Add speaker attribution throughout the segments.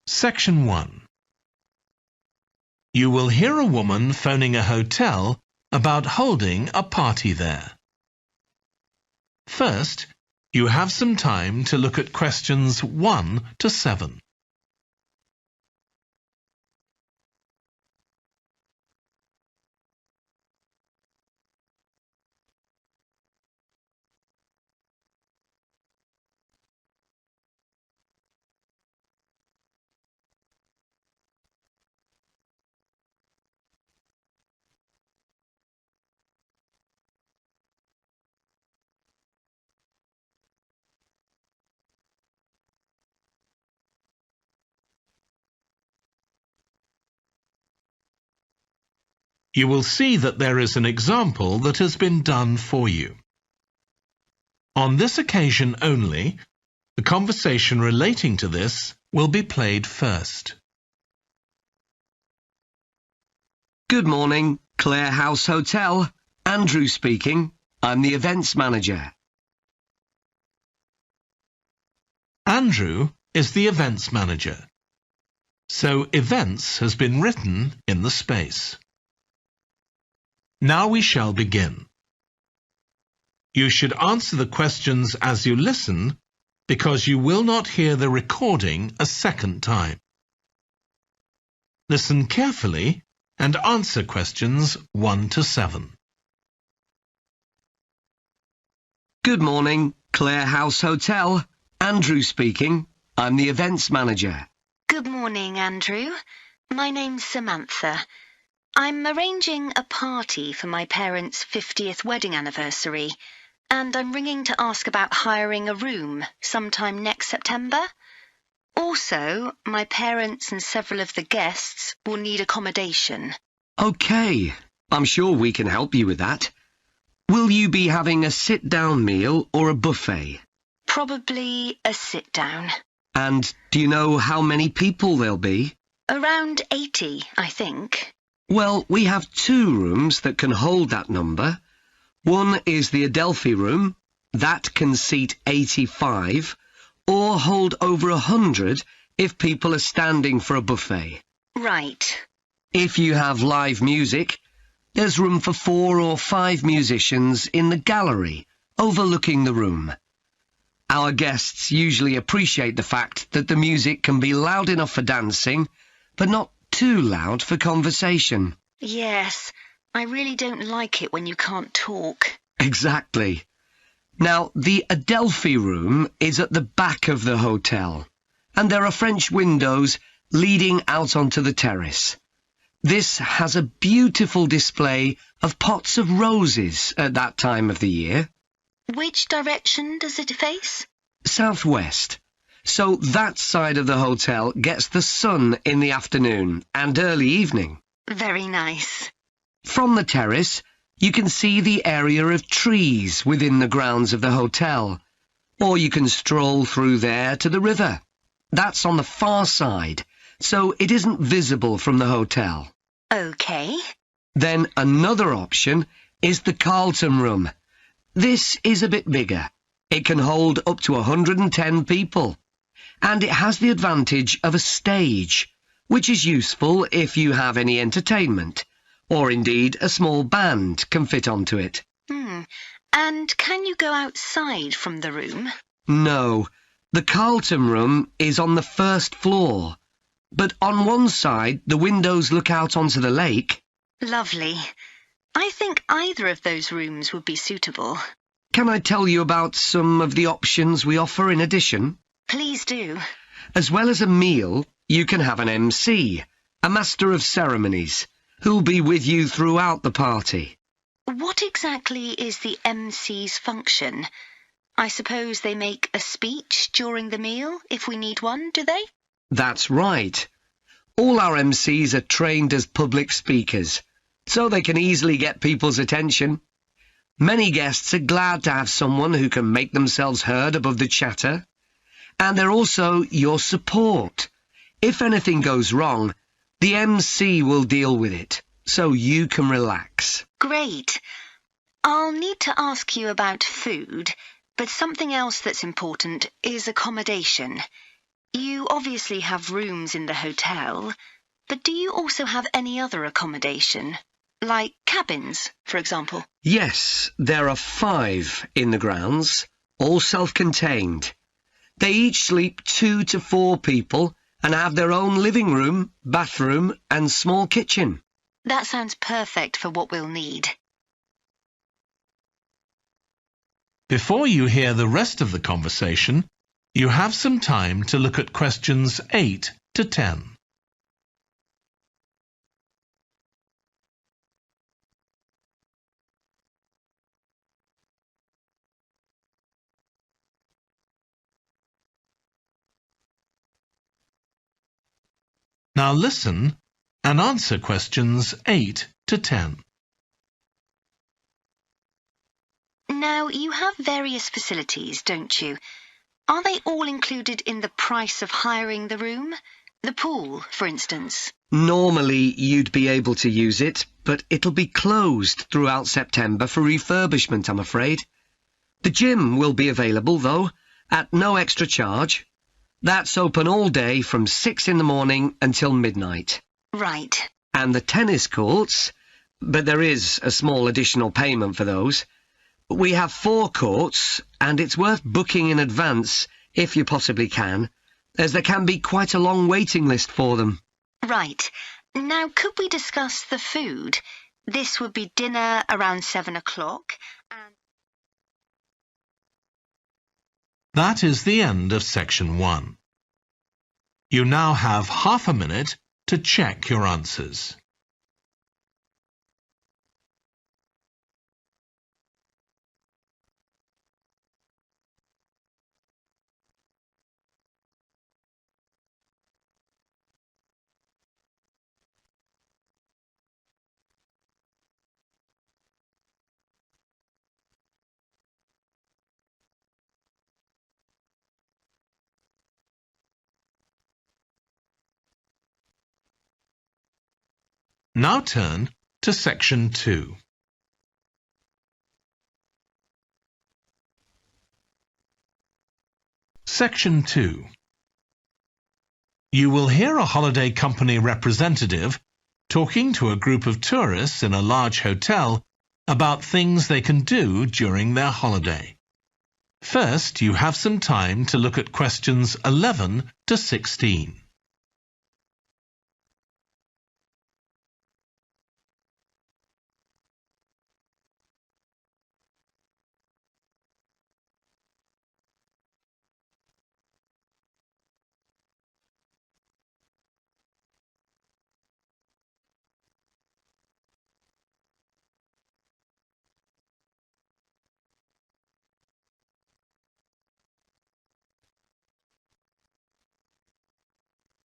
Speaker 1: Section 1. You will hear a woman phoning a hotel about holding a party there. First, you have some time to look at questions 1 to 7. You will see that there is an example that has been done for you. On this occasion only, the conversation relating to this will be played first.
Speaker 2: Good morning, Clare House Hotel. Andrew speaking. I'm the events manager.
Speaker 1: Andrew is the events manager. So events has been written in the space. Now we shall begin. You should answer the questions as you listen, because you will not hear the recording a second time. Listen carefully and answer questions 1 to 7.
Speaker 2: Good morning, Clare House Hotel. Andrew speaking. I'm the events manager.
Speaker 3: Good morning, Andrew. My name's Samantha. I'm arranging a party for my parents' 50th wedding anniversary, and I'm ringing to ask about hiring a room sometime next September. Also, my parents and several of the guests will need accommodation.
Speaker 2: OK, I'm sure we can help you with that. Will you be having a sit-down meal or a buffet?
Speaker 3: Probably a sit-down.
Speaker 2: And do you know how many people there'll be?
Speaker 3: Around 80, I think.
Speaker 2: Well, we have 2 rooms that can hold that number. One is the Adelphi room. That can seat 85, or hold over 100 if people are standing for a buffet.
Speaker 3: Right.
Speaker 2: If you have live music, there's room for 4 or 5 musicians in the gallery, overlooking the room. Our guests usually appreciate the fact that the music can be loud enough for dancing, but not too loud for conversation.
Speaker 3: Yes, I really don't like it when you can't talk.
Speaker 2: Exactly. Now, the Adelphi room is at the back of the hotel, and there are French windows leading out onto the terrace. This has a beautiful display of pots of roses at that time of the year.
Speaker 3: Which direction does it face?
Speaker 2: Southwest. So that side of the hotel gets the sun in the afternoon and early evening.
Speaker 3: Very nice.
Speaker 2: From the terrace, you can see the area of trees within the grounds of the hotel, or you can stroll through there to the river. That's on the far side, so it isn't visible from the hotel.
Speaker 3: OK.
Speaker 2: Then another option is the Carlton room. This is a bit bigger. It can hold up to 110 people. And it has the advantage of a stage, which is useful if you have any entertainment, or indeed a small band can fit onto it.
Speaker 3: And can you go outside from the room?
Speaker 2: No, the Carlton room is on the first floor, but on one side the windows look out onto the lake.
Speaker 3: Lovely. I think either of those rooms would be suitable.
Speaker 2: Can I tell you about some of the options we offer in addition?
Speaker 3: Please do.
Speaker 2: As well as a meal, you can have an MC, a master of ceremonies, who'll be with you throughout the party.
Speaker 3: What exactly is the MC's function? I suppose they make a speech during the meal, if we need one, do they?
Speaker 2: That's right. All our MCs are trained as public speakers, so they can easily get people's attention. Many guests are glad to have someone who can make themselves heard above the chatter. And they're also your support. If anything goes wrong, the MC will deal with it, so you can relax.
Speaker 3: Great. I'll need to ask you about food, but something else that's important is accommodation. You obviously have rooms in the hotel, but do you also have any other accommodation? Like cabins, for example?
Speaker 2: Yes, there are 5 in the grounds, all self-contained. They each sleep 2 to 4 people and have their own living room, bathroom and small kitchen.
Speaker 3: That sounds perfect for what we'll need.
Speaker 1: Before you hear the rest of the conversation, you have some time to look at questions 8 to 10. Now listen and answer questions 8 to 10.
Speaker 3: Now, you have various facilities, don't you? Are they all included in the price of hiring the room? The pool, for instance?
Speaker 2: Normally you'd be able to use it, but it'll be closed throughout September for refurbishment, I'm afraid. The gym will be available, though, at no extra charge. That's open all day from 6 in the morning until midnight.
Speaker 3: Right.
Speaker 2: And the tennis courts, but there is a small additional payment for those. We have 4 courts, and it's worth booking in advance, if you possibly can, as there can be quite a long waiting list for them.
Speaker 3: Right. Now, could we discuss the food? This would be dinner around 7 o'clock, and...
Speaker 1: That is the end of section 1. You now have half a minute to check your answers. Now turn to section 2. Section 2. You will hear a holiday company representative talking to a group of tourists in a large hotel about things they can do during their holiday. First, you have some time to look at questions 11 to 16.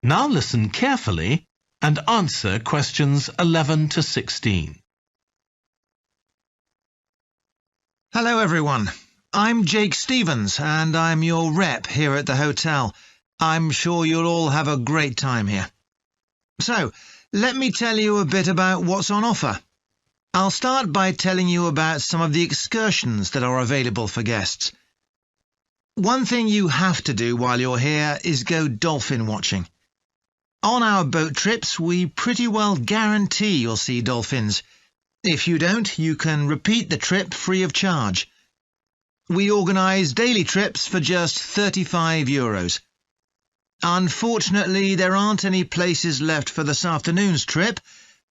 Speaker 1: Now listen carefully and answer questions 11 to 16.
Speaker 4: Hello everyone, I'm Jake Stevens and I'm your rep here at the hotel. I'm sure you'll all have a great time here. So, let me tell you a bit about what's on offer. I'll start by telling you about some of the excursions that are available for guests. One thing you have to do while you're here is go dolphin watching. On our boat trips, we pretty well guarantee you'll see dolphins. If you don't, you can repeat the trip free of charge. We organise daily trips for just €35. Unfortunately, there aren't any places left for this afternoon's trip,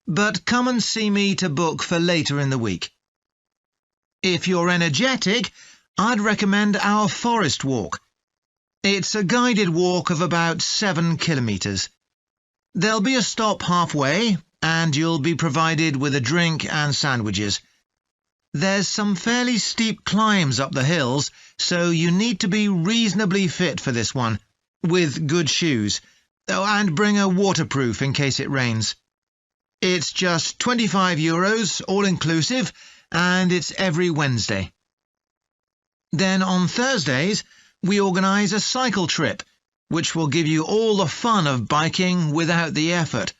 Speaker 4: but come and see me to book for later in the week. If you're energetic, I'd recommend our forest walk. It's a guided walk of about 7 kilometres. There'll be a stop halfway, and you'll be provided with a drink and sandwiches. There's some fairly steep climbs up the hills, so you need to be reasonably fit for this one, with good shoes. Oh, and bring a waterproof in case it rains. It's just €25, all-inclusive, and it's every Wednesday. Then on Thursdays, we organise a cycle trip, which will give you all the fun of biking without the effort.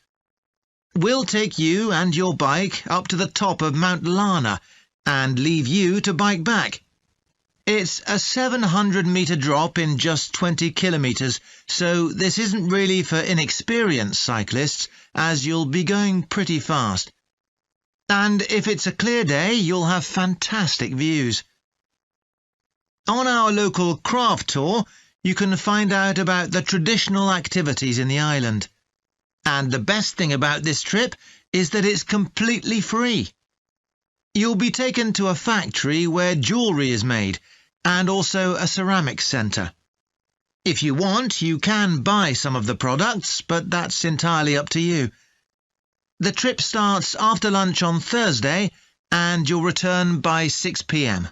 Speaker 4: We'll take you and your bike up to the top of Mount Lana and leave you to bike back. It's a 700-metre drop in just 20 kilometres, so this isn't really for inexperienced cyclists, as you'll be going pretty fast. And if it's a clear day, you'll have fantastic views. On our local craft tour, you can find out about the traditional activities in the island. And the best thing about this trip is that it's completely free. You'll be taken to a factory where jewellery is made, and also a ceramics centre. If you want, you can buy some of the products, but that's entirely up to you. The trip starts after lunch on Thursday, and you'll return by 6 p.m.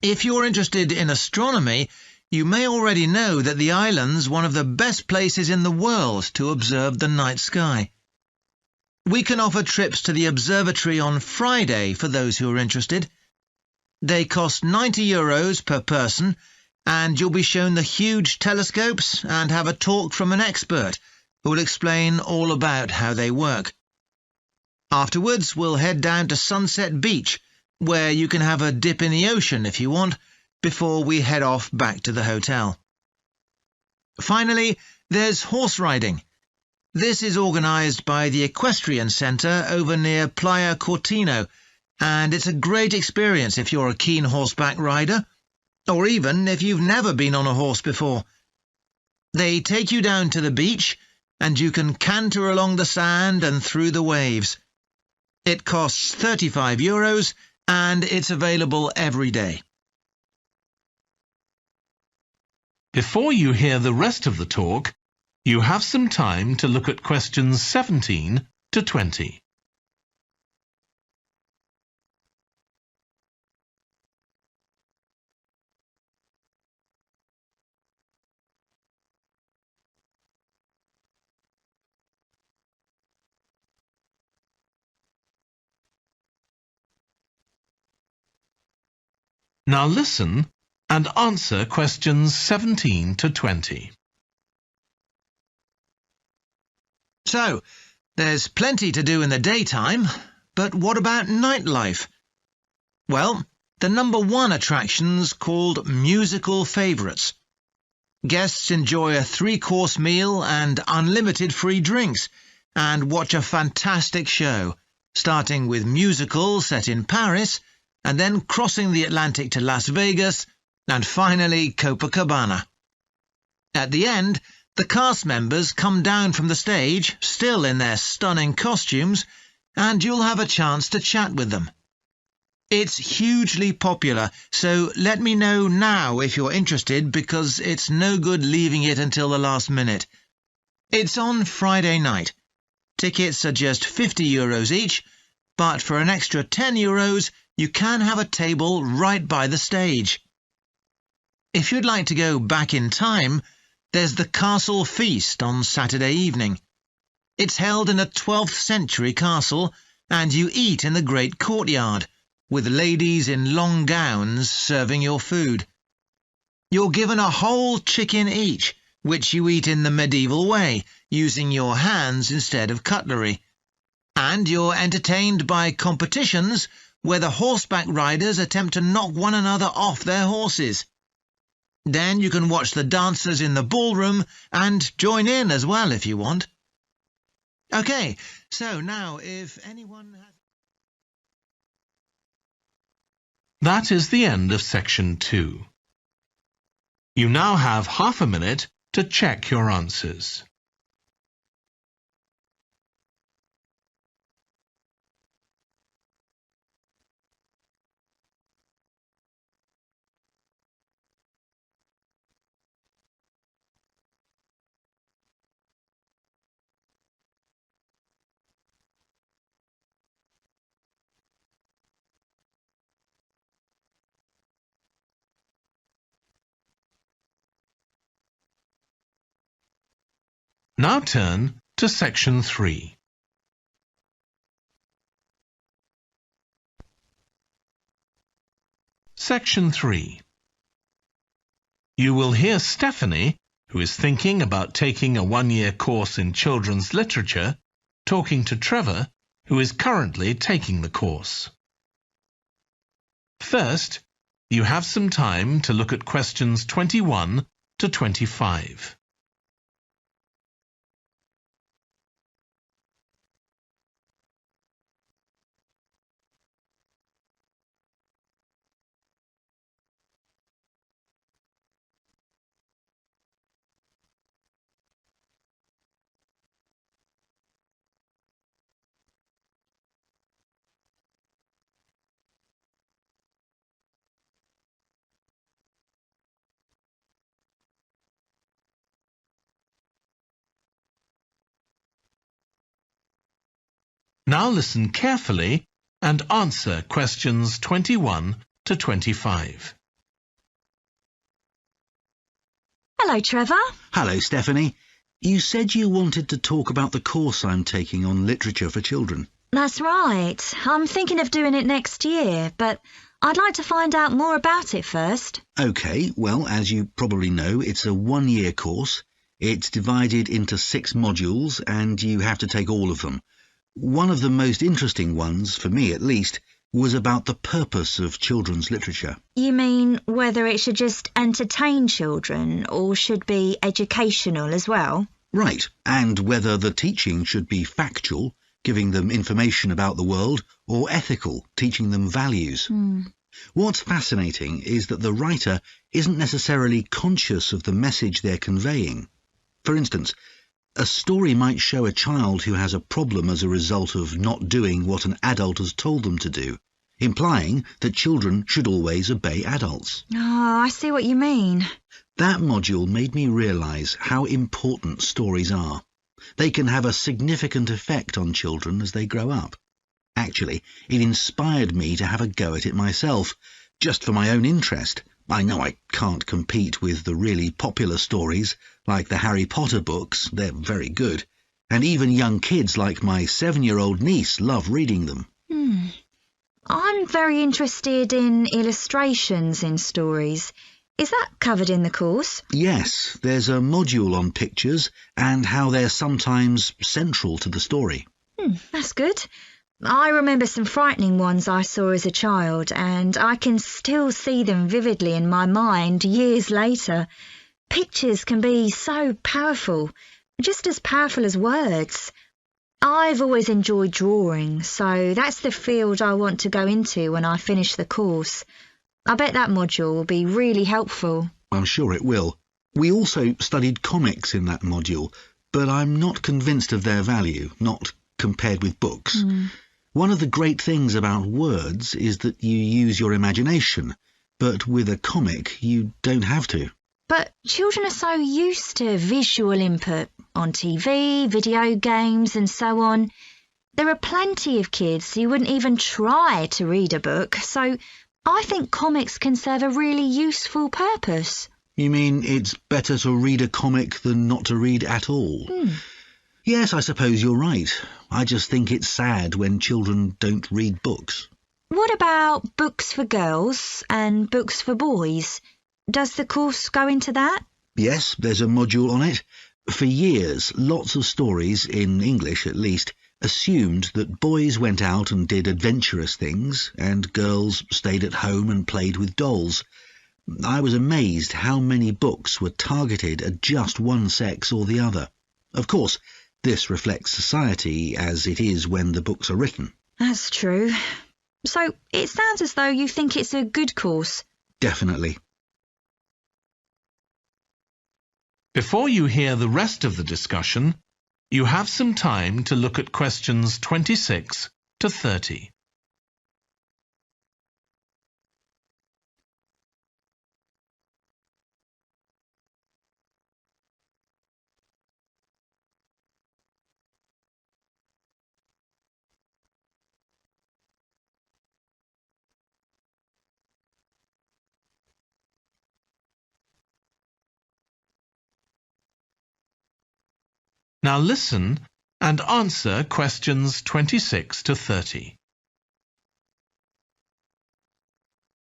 Speaker 4: If you're interested in astronomy, you may already know that the island's one of the best places in the world to observe the night sky. We can offer trips to the observatory on Friday for those who are interested. They cost €90 per person, and you'll be shown the huge telescopes and have a talk from an expert who will explain all about how they work. Afterwards, we'll head down to Sunset Beach, where you can have a dip in the ocean if you want, before we head off back to the hotel. Finally, there's horse riding. This is organised by the Equestrian Centre over near Playa Cortino, and it's a great experience if you're a keen horseback rider, or even if you've never been on a horse before. They take you down to the beach, and you can canter along the sand and through the waves. It costs €35, and it's available every day.
Speaker 1: Before you hear the rest of the talk, you have some time to look at questions 17 to 20. Now listen and answer questions 17 to 20.
Speaker 4: So, there's plenty to do in the daytime, but what about nightlife? Well, the number one attraction's called Musical Favourites. Guests enjoy a 3-course meal and unlimited free drinks, and watch a fantastic show, starting with musicals set in Paris, and then crossing the Atlantic to Las Vegas, and finally Copacabana. At the end, the cast members come down from the stage, still in their stunning costumes, and you'll have a chance to chat with them. It's hugely popular, so let me know now if you're interested, because it's no good leaving it until the last minute. It's on Friday night. Tickets are just €50 each, but for an extra €10, you can have a table right by the stage. If you'd like to go back in time, there's the Castle Feast on Saturday evening. It's held in a 12th century castle, and you eat in the great courtyard, with ladies in long gowns serving your food. You're given a whole chicken each, which you eat in the medieval way, using your hands instead of cutlery. And you're entertained by competitions where the horseback riders attempt to knock one another off their horses. Then you can watch the dancers in the ballroom and join in as well if you want. OK, so now if anyone has...
Speaker 1: That is the end of section 2. You now have half a minute to check your answers. Now turn to section 3. Section 3. You will hear Stephanie, who is thinking about taking a 1-year course in children's literature, talking to Trevor, who is currently taking the course. First, You have some time to look at questions 21 to 25. Now listen carefully and answer questions 21 to 25.
Speaker 5: Hello, Trevor.
Speaker 6: Hello, Stephanie. You said you wanted to talk about the course I'm taking on literature for children.
Speaker 5: That's right. I'm thinking of doing it next year, but I'd like to find out more about it first.
Speaker 6: OK, well, as you probably know, it's a one-year course. It's divided into 6 modules, and you have to take all of them. One of the most interesting ones, for me at least, was about the purpose of children's literature.
Speaker 5: You mean whether it should just entertain children or should be educational as well?
Speaker 6: Right, and whether the teaching should be factual, giving them information about the world, or ethical, teaching them values. What's fascinating is that the writer isn't necessarily conscious of the message they're conveying. For instance, a story might show a child who has a problem as a result of not doing what an adult has told them to do, implying that children should always obey adults.
Speaker 5: Oh, I see what you mean.
Speaker 6: That module made me realise how important stories are. They can have a significant effect on children as they grow up. Actually, it inspired me to have a go at it myself, just for my own interest. I know I can't compete with the really popular stories, like the Harry Potter books. They're very good. And even young kids like my 7-year-old niece love reading them.
Speaker 5: I'm very interested in illustrations in stories. Is that covered in the course?
Speaker 6: Yes, there's a module on pictures and how they're sometimes central to the story.
Speaker 5: That's good. I remember some frightening ones I saw as a child, and I can still see them vividly in my mind years later. Pictures can be so powerful, just as powerful as words. I've always enjoyed drawing, so that's the field I want to go into when I finish the course. I bet that module will be really helpful.
Speaker 6: I'm sure it will. We also studied comics in that module, but I'm not convinced of their value, not compared with books. One of the great things about words is that you use your imagination, but with a comic you don't have to.
Speaker 5: But children are so used to visual input on TV, video games and so on. There are plenty of kids who wouldn't even try to read a book, so I think comics can serve a really useful purpose.
Speaker 6: You mean it's better to read a comic than not to read at all? Yes, I suppose you're right. I just think it's sad when children don't read books.
Speaker 5: What about books for girls and books for boys? Does the course go into that?
Speaker 6: Yes, there's a module on it. For years, lots of stories, in English at least, assumed that boys went out and did adventurous things, and girls stayed at home and played with dolls. I was amazed how many books were targeted at just one sex or the other. Of course, this reflects society as it is when the books are written.
Speaker 5: That's true. So it sounds as though you think it's a good course.
Speaker 6: Definitely.
Speaker 1: Before you hear the rest of the discussion, you have some time to look at questions 26 to 30. Now listen and answer questions 26 to 30.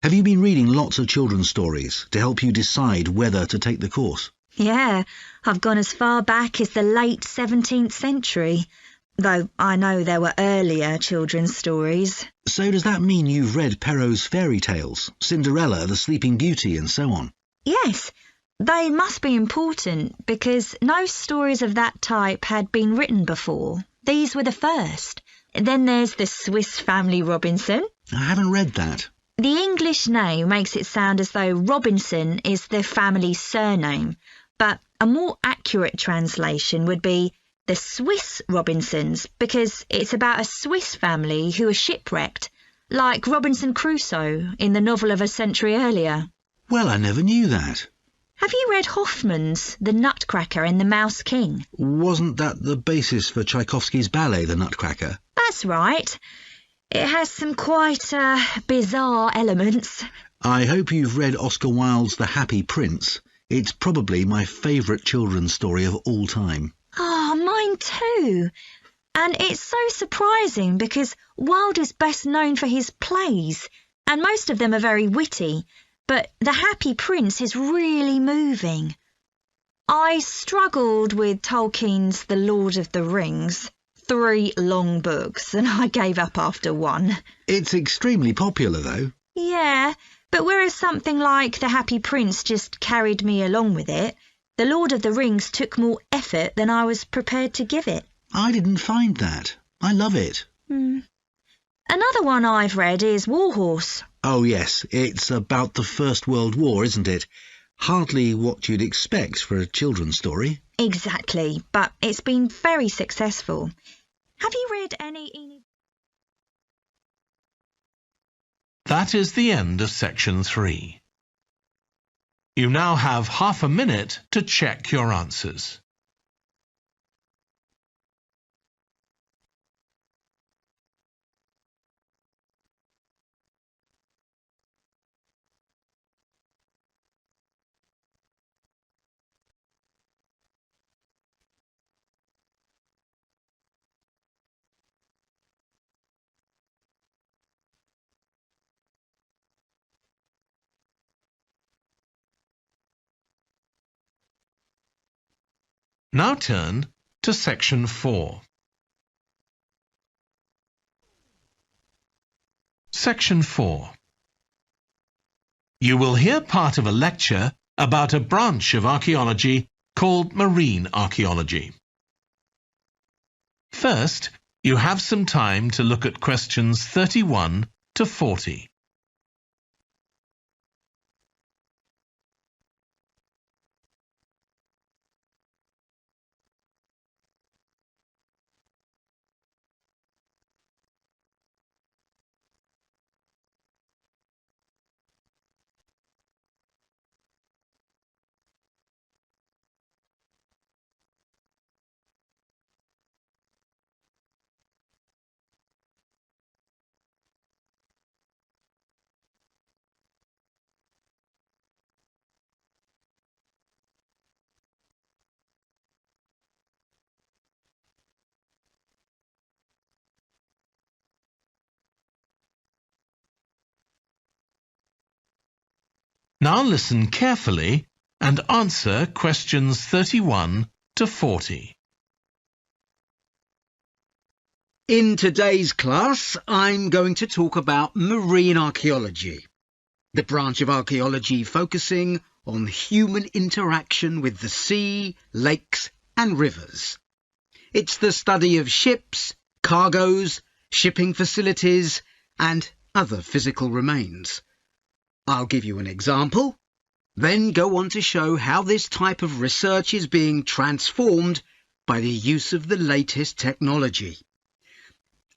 Speaker 6: Have you been reading lots of children's stories to help you decide whether to take the course?
Speaker 5: Yeah, I've gone as far back as the late 17th century, though I know there were earlier children's stories.
Speaker 6: So does that mean you've read Perrault's fairy tales, Cinderella, the Sleeping Beauty, and so on?
Speaker 5: Yes, they must be important because no stories of that type had been written before. These were the first. Then there's the Swiss Family Robinson.
Speaker 6: I haven't read that.
Speaker 5: The English name makes it sound as though Robinson is the family's surname, but a more accurate translation would be the Swiss Robinsons, because it's about a Swiss family who are shipwrecked, like Robinson Crusoe in the novel of a century earlier.
Speaker 6: Well, I never knew that.
Speaker 5: Have you read Hoffmann's The Nutcracker and the Mouse King?
Speaker 6: Wasn't that the basis for Tchaikovsky's ballet, The Nutcracker?
Speaker 5: That's right. It has some quite bizarre elements.
Speaker 6: I hope you've read Oscar Wilde's The Happy Prince. It's probably my favourite children's story of all time.
Speaker 5: Oh, mine too. And it's so surprising because Wilde is best known for his plays, and most of them are very witty, but The Happy Prince is really moving. I struggled with Tolkien's The Lord of the Rings. 3 long books, and I gave up after 1.
Speaker 6: It's extremely popular, though.
Speaker 5: Yeah, but whereas something like The Happy Prince just carried me along with it, The Lord of the Rings took more effort than I was prepared to give it.
Speaker 6: I didn't find that. I love it.
Speaker 5: Another one I've read is Warhorse.
Speaker 6: Oh, yes, it's about the First World War, isn't it? Hardly what you'd expect for a children's story.
Speaker 5: Exactly, but it's been very successful. Have you read any...
Speaker 1: That is the end of section 3. You now have half a minute to check your answers. Now turn to section 4. Section 4. You will hear part of a lecture about a branch of archaeology called marine archaeology. First, you have some time to look at questions 31 to 40. Now listen carefully and answer questions 31 to 40.
Speaker 7: In today's class, I'm going to talk about marine archaeology, the branch of archaeology focusing on human interaction with the sea, lakes and rivers. It's the study of ships, cargoes, shipping facilities and other physical remains. I'll give you an example, then go on to show how this type of research is being transformed by the use of the latest technology.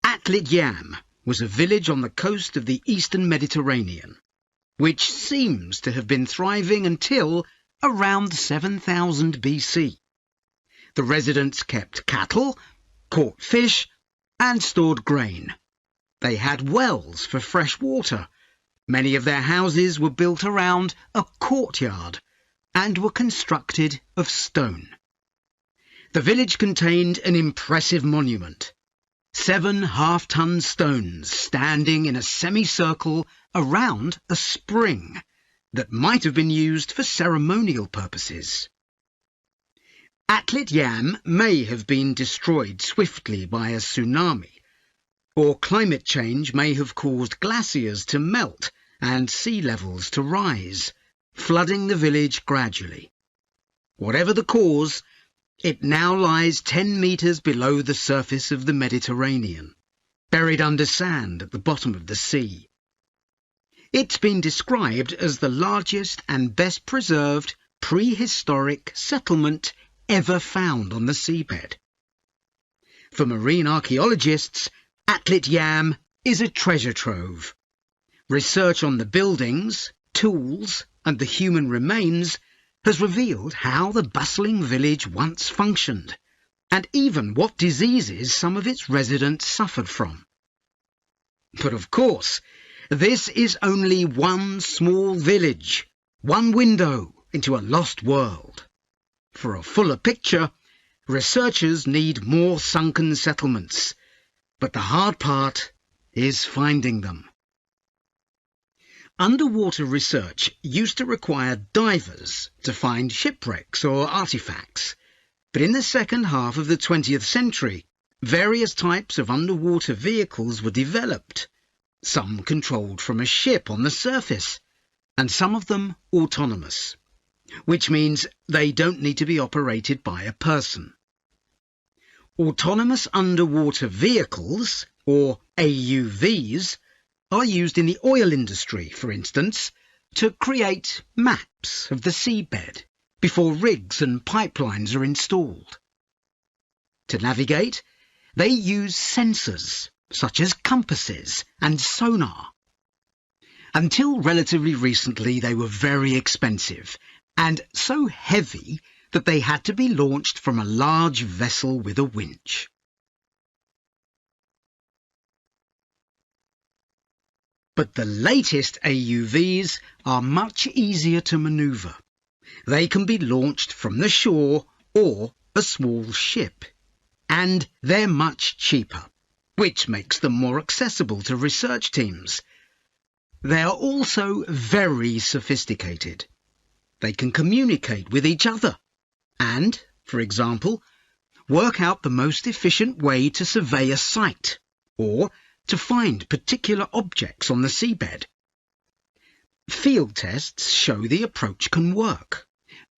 Speaker 7: Atlit Yam was a village on the coast of the eastern Mediterranean, which seems to have been thriving until around 7000 BC. The residents kept cattle, caught fish, and stored grain. They had wells for fresh water. Many of their houses were built around a courtyard and were constructed of stone. The village contained an impressive monument, 7 half-ton stones standing in a semicircle around a spring that might have been used for ceremonial purposes. Atlit Yam may have been destroyed swiftly by a tsunami, or climate change may have caused glaciers to melt and sea levels to rise, flooding the village gradually. Whatever the cause, it now lies 10 metres below the surface of the Mediterranean, buried under sand at the bottom of the sea. It's been described as the largest and best preserved prehistoric settlement ever found on the seabed. For marine archaeologists, Atlit Yam is a treasure trove. Research on the buildings, tools, and the human remains has revealed how the bustling village once functioned, and even what diseases some of its residents suffered from. But of course, this is only one small village, one window into a lost world. For a fuller picture, researchers need more sunken settlements, but the hard part is finding them. Underwater research used to require divers to find shipwrecks or artifacts, but in the second half of the 20th century, various types of underwater vehicles were developed, some controlled from a ship on the surface, and some of them autonomous, which means they don't need to be operated by a person. Autonomous underwater vehicles, or AUVs, are used in the oil industry, for instance, to create maps of the seabed before rigs and pipelines are installed. To navigate, they use sensors such as compasses and sonar. Until relatively recently, they were very expensive and so heavy that they had to be launched from a large vessel with a winch. But the latest AUVs are much easier to manoeuvre. They can be launched from the shore or a small ship, and they're much cheaper, which makes them more accessible to research teams. They are also very sophisticated. They can communicate with each other and, for example, work out the most efficient way to survey a site or to find particular objects on the seabed. Field tests show the approach can work.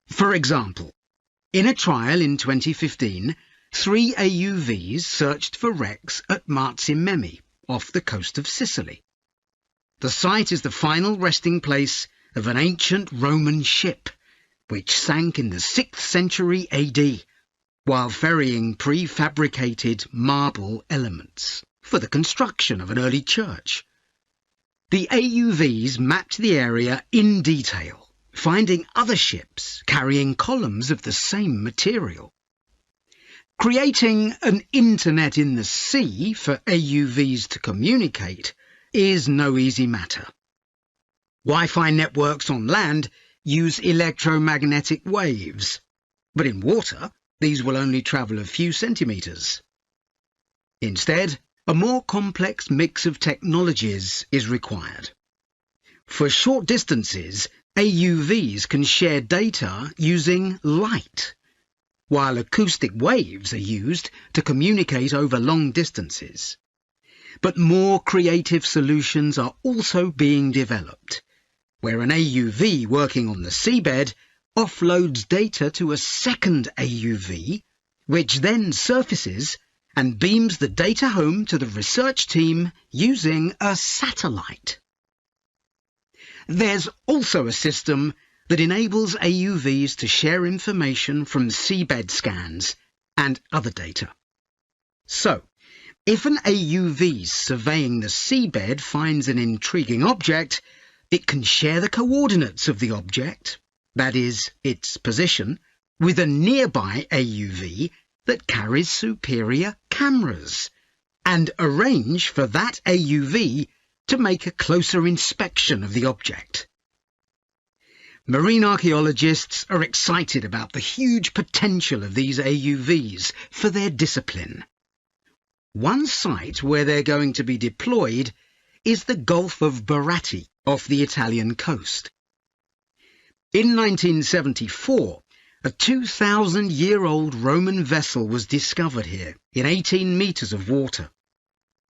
Speaker 7: For example, in a trial in 2015, 3 AUVs searched for wrecks at Marzi off the coast of Sicily. The site is the final resting place of an ancient Roman ship, which sank in the 6th century AD, while ferrying prefabricated marble elements for the construction of an early church. The AUVs mapped the area in detail, finding other ships carrying columns of the same material. Creating an internet in the sea for AUVs to communicate is no easy matter. Wi-Fi networks on land use electromagnetic waves, but in water these will only travel a few centimetres. Instead, a more complex mix of technologies is required. For short distances, AUVs can share data using light, while acoustic waves are used to communicate over long distances. But more creative solutions are also being developed, where an AUV working on the seabed offloads data to a second AUV, which then surfaces and beams the data home to the research team using a satellite. There's also a system that enables AUVs to share information from seabed scans and other data. So, if an AUV surveying the seabed finds an intriguing object, it can share the coordinates of the object, that is, its position, with a nearby AUV that carries superior cameras, and arrange for that AUV to make a closer inspection of the object. Marine archaeologists are excited about the huge potential of these AUVs for their discipline. One site where they're going to be deployed is the Gulf of Baratti off the Italian coast. In 1974, a 2,000-year-old Roman vessel was discovered here in 18 metres of water.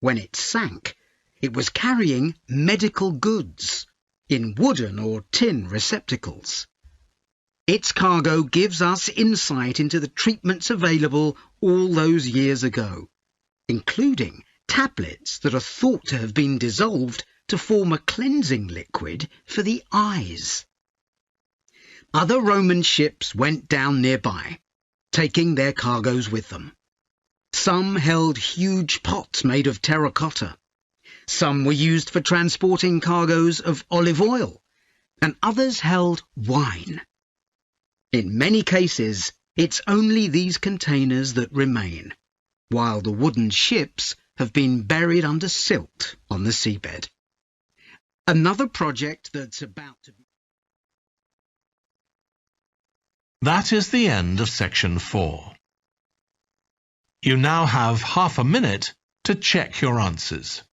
Speaker 7: When it sank, it was carrying medical goods in wooden or tin receptacles. Its cargo gives us insight into the treatments available all those years ago, including tablets that are thought to have been dissolved to form a cleansing liquid for the eyes. Other Roman ships went down nearby, taking their cargoes with them. Some held huge pots made of terracotta. Some were used for transporting cargoes of olive oil, and others held wine. In many cases, it's only these containers that remain, while the wooden ships have been buried under silt on the seabed. Another project that's about to be...
Speaker 1: That is the end of section 4. You now have half a minute to check your answers.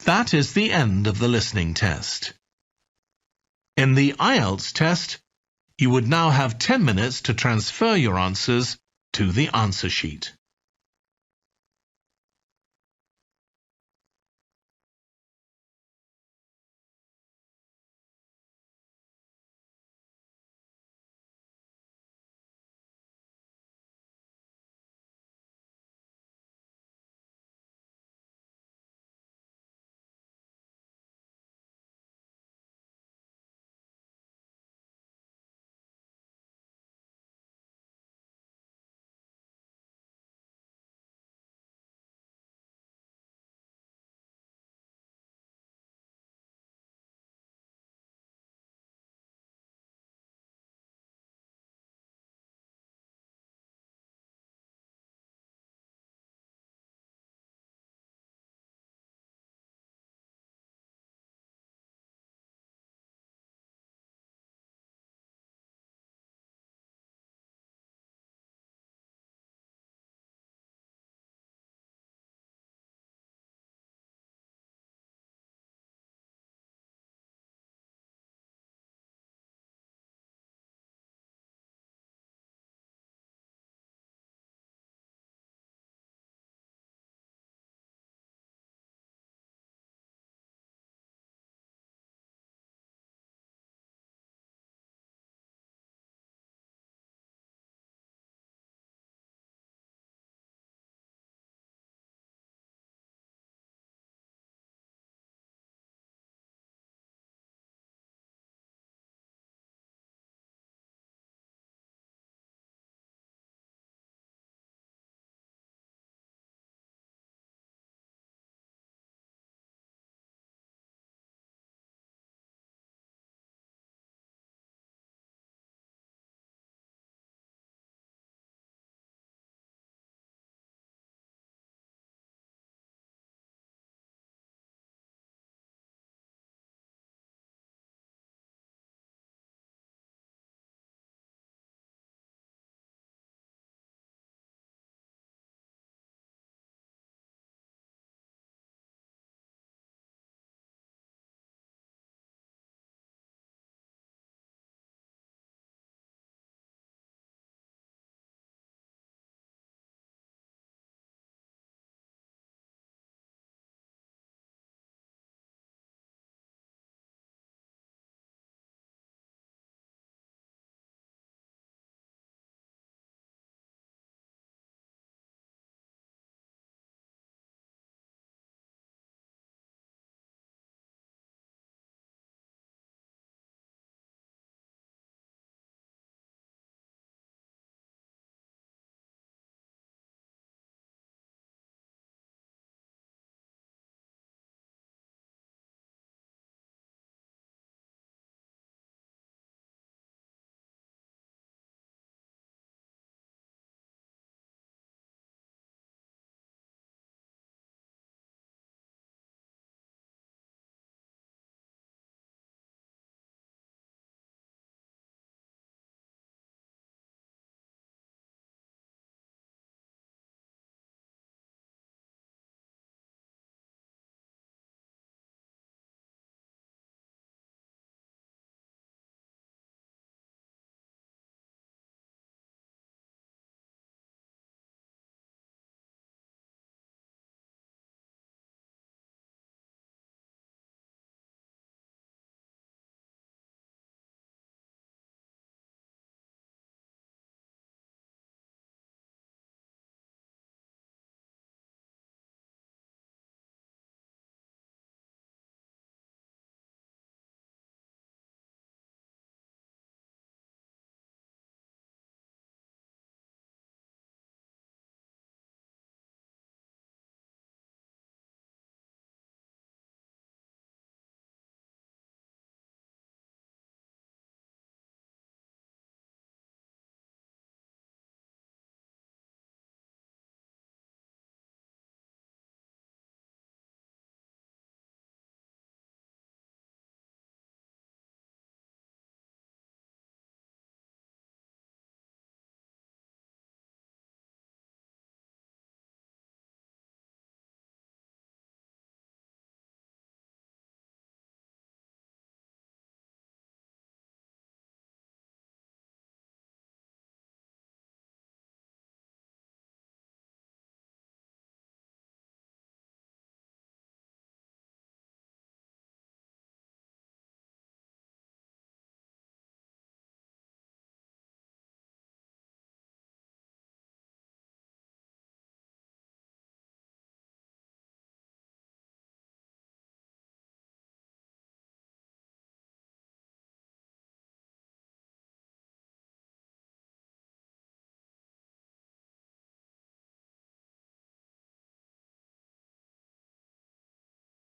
Speaker 1: That is the end of the listening test. In the IELTS test, you would now have 10 minutes to transfer your answers to the answer sheet.